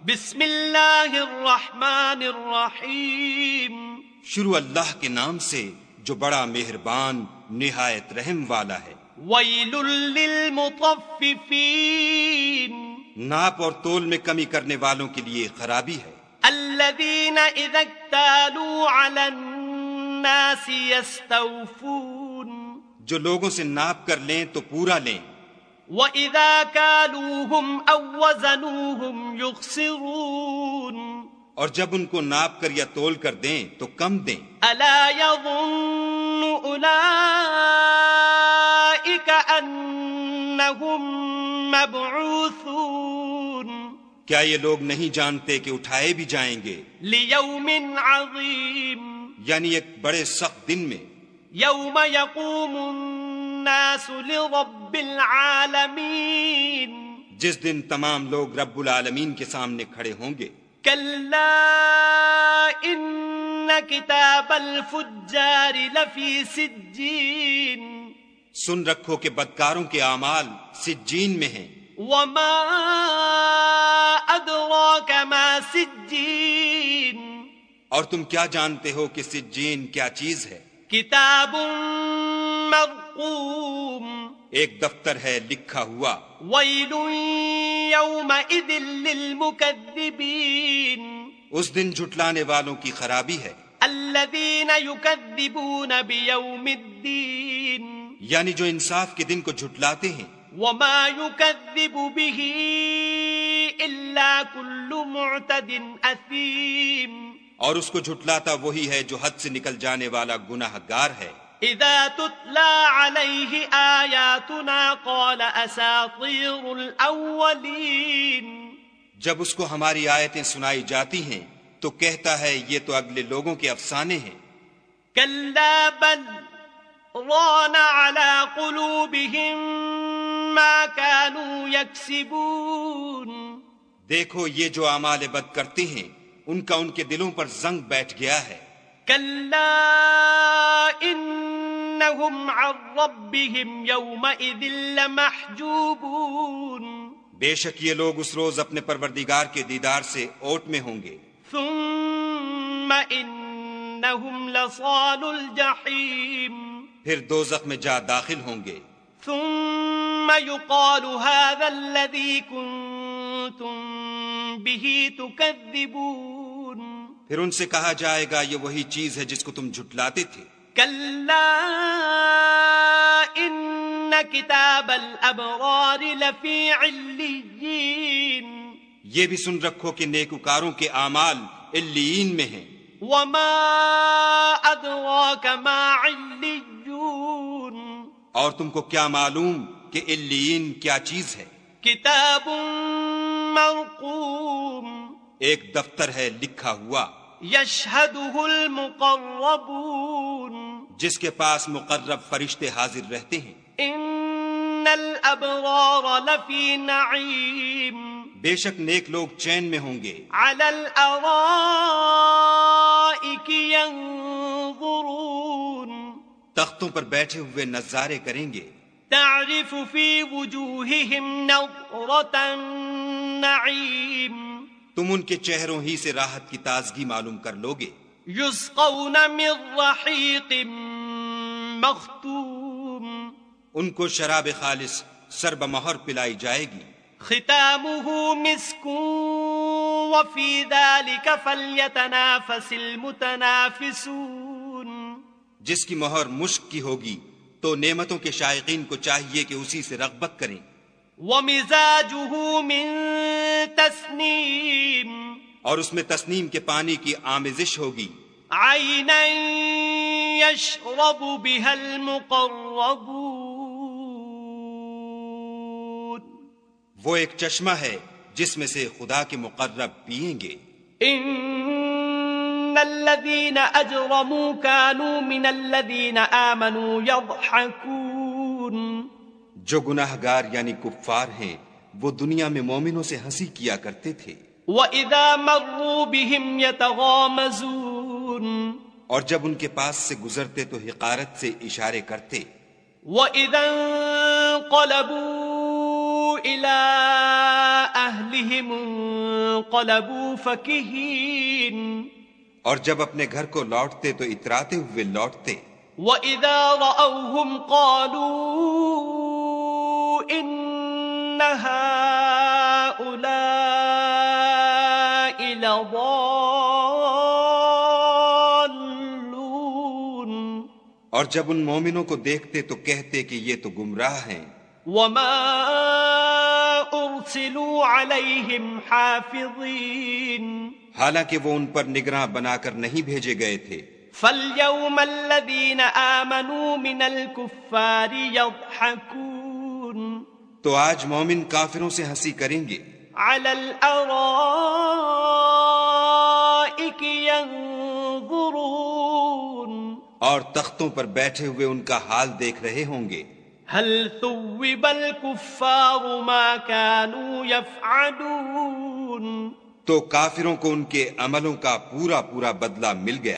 بسم اللہ الرحمن الرحیم. شروع اللہ کے نام سے جو بڑا مہربان نہایت رحم والا ہے. ویل للمطففین. ناپ اور تول میں کمی کرنے والوں کے لیے خرابی ہے. الذین اذا اکتالوا علی الناس یستوفون. جو لوگوں سے ناپ کر لیں تو پورا لیں. وَإِذَا كَالُوهُمْ أَوْ وَّزَنُوهُمْ يُخْسِرُونَ. اور جب ان کو ناپ کر یا تول کر دیں تو کم دیں. أَلَا يَظُنُّ أُولَئِكَ أَنَّهُمْ مَبْعُوثُونَ. کیا یہ لوگ نہیں جانتے کہ اٹھائے بھی جائیں گے لِيَوْمٍ عَظِيمٍ. یعنی ایک بڑے سخت دن میں. يَوْمَ يَقُومُ النَّاسُ لِرَبِّ الْعَالَمِينَ. جس دن تمام لوگ رب العالمین کے سامنے کھڑے ہوں گے. كَلَّا إِنَّ كِتَابَ الْفُجَّارِ لَفِي سِجِّينٍ. سن رکھو کہ بدکاروں کے اعمال سجین میں ہیں. وَمَا أَدْرَاكَ مَا سِجِّينٌ. اور تم کیا جانتے ہو کہ سجین کیا چیز ہے؟ کتاب مرقوم. ایک دفتر ہے لکھا ہوا. ویل یومئذ للمکذبین. اس دن جھٹلانے والوں کی خرابی ہے. الذین یکذبون بیوم الدین. یعنی جو انصاف کے دن کو جھٹلاتے ہیں. وما یکذب به الا کل معتد اثیم. اور اس کو جھٹلاتا وہی ہے جو حد سے نکل جانے والا گناہ گار ہے. اذا تتلى عليه آیاتنا قال اساطیر الاولین. جب اس کو ہماری آیتیں سنائی جاتی ہیں تو کہتا ہے یہ تو اگلے لوگوں کے افسانے ہیں. کلا بل ران على قلوبهم ما كانوا يكسبون. دیکھو یہ جو اعمال بد کرتے ہیں ان کا ان کے دلوں پر زنگ بیٹھ گیا ہے. کلا انہم عن ربهم یومئذ لمحجوبون. بے شک یہ لوگ اس روز اپنے پروردگار کے دیدار سے اوٹ میں ہوں گے. ثم انہم لصال الجحیم. پھر دوزخ میں جا داخل ہوں گے. ثم يقال هذا الذي كنتم به تكذبون. پھر ان سے کہا جائے گا یہ وہی چیز ہے جس کو تم جھٹلاتے تھے. کلا ان کتاب الابرار لفی علیین. یہ بھی سن رکھو کہ نیکوکاروں کے اعمال علیین میں ہیں. وما ادراک ما علیون. اور تم کو کیا معلوم کہ علیین کیا چیز ہے؟ کتاب مرقوم. ایک دفتر ہے لکھا ہوا. یشہدہ المقربون. جس کے پاس مقرب فرشتے حاضر رہتے ہیں. ان الابرار لفی نعیم. بے شک نیک لوگ چین میں ہوں گے. علی الارائک ینظرون. تختوں پر بیٹھے ہوئے نظارے کریں گے. تعرف فی وجوہہم نضرۃ النعیم. تم ان کے چہروں ہی سے راحت کی تازگی معلوم کر لوگے. یسقون من رحیق مختوم. ان کو شراب خالص سر بمہر پلائی جائے گی. ختامہ مسک وفی ذلک فلیتنافس المتنافسون. جس کی مہر مشک کی ہوگی تو نعمتوں کے شائقین کو چاہیے کہ اسی سے رغبت کریں. ومزاجہ من تسنیم. اور اس میں تسنیم کے پانی کی آمیزش ہوگی. عینا یشرب بها المقربون. وہ ایک چشمہ ہے جس میں سے خدا کے مقرب پئیں گے. ان الذین اجرموا كانوا من الذین آمنوا یضحکون. جو گناہ گار یعنی کفار ہیں وہ دنیا میں مومنوں سے ہنسی کیا کرتے تھے. وَإِذَا مَرُّوا بِهِمْ يَتَغَامَزُونَ. اور جب ان کے پاس سے گزرتے تو حقارت سے اشارے کرتے. وَإِذَا انقَلَبُوا إِلَىٰ أهلهم انقلبوا فكهين اور جب اپنے گھر کو لوٹتے تو اتراتے ہوئے لوٹتے. وَإِذَا رَأَوْهُمْ قَالُوا إِنَّ هَؤُلَاءِ لَضَالُّونَ اور جب ان مومنوں کو دیکھتے تو کہتے کہ یہ تو گمراہ ہیں. وَمَا أُرْسِلُوا عَلَيْهِمْ حَافِظِينَ حالانکہ وہ ان پر نگراں بنا کر نہیں بھیجے گئے تھے. فَالْيَوْمَ الَّذِينَ آمَنُوا مِنَ الْكُفَّارِ يَضْحَكُونَ تو آج مومن کافروں سے ہنسی کریں گے. عَلَى الْأَرَائِكِ يَنظُرُونَ اور تختوں پر بیٹھے ہوئے ان کا حال دیکھ رہے ہوں گے. هَلْ ثُوِّبَ الْكُفَّارُ مَا كَانُوا يَفْعَلُونَ تو کافروں کو ان کے عملوں کا پورا پورا بدلہ مل گیا.